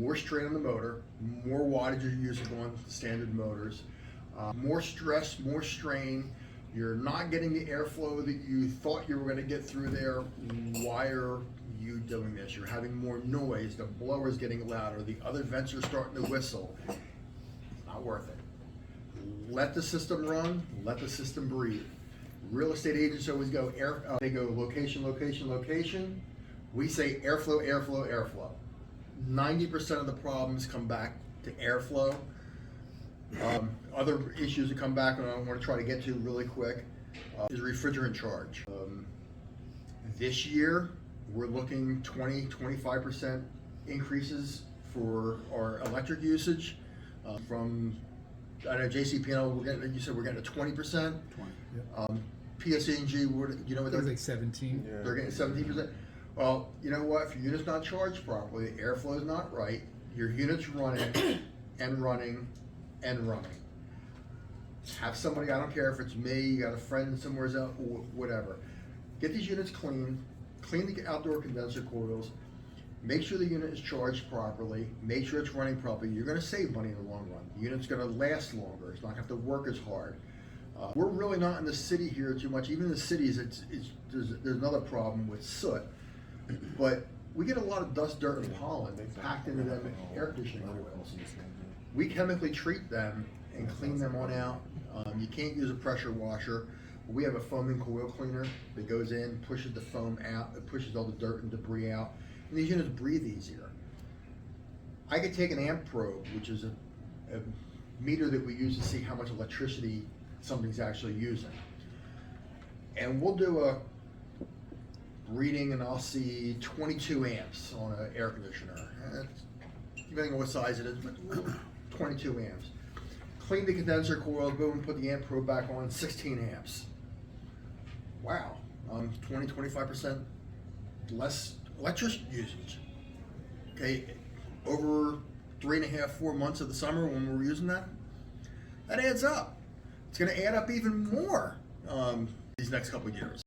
more strain on the motor, more wattage you're using on standard motors, more stress, more strain. You're not getting the airflow that you thought you were going to get through there. Why are you doing this? You're having more noise, the blower's getting louder, the other vents are starting to whistle. Not worth it. Let the system run, let the system breathe. Real estate agents always go they go location, location, location. We say airflow, airflow, airflow. 90% of the problems come back to airflow. Other issues that come back, and I want to try to get to really quick, is refrigerant charge. This year, we're looking 20-25% increases for our electric usage. From, I know JCPL, you said we're getting a 20%. 20. Yep. PSE&G, you know what It was like 17. Yeah. they're getting 17%. Well, you know what? If your unit's not charged properly, the airflow is not right, your unit's running and running and running. Have somebody, I don't care if it's me, you got a friend somewhere else, whatever. Get these units clean the outdoor condenser coils, make sure the unit is charged properly, make sure it's running properly. You're gonna save money in the long run. The unit's gonna last longer, it's not gonna have to work as hard. We're really not in the city here too much. Even in the cities, there's another problem with soot. But we get a lot of dust, dirt, and pollen packed into them air conditioning coils. We chemically treat them and clean them on out. You can't use a pressure washer. We have a foaming coil cleaner that goes in, pushes the foam out, it pushes all the dirt and debris out, and these units breathe easier. I could take an amp probe, which is a meter that we use to see how much electricity something's actually using, and we'll do a reading, and I'll see 22 amps on an air conditioner. Depending on what size it is, but 22 amps. Clean the condenser coils, boom, put the amp probe back on, 16 amps. Wow, 20-25% less electricity usage. Okay, over 3.5, 4 months of the summer when we're using that adds up. It's gonna add up even more these next couple of years.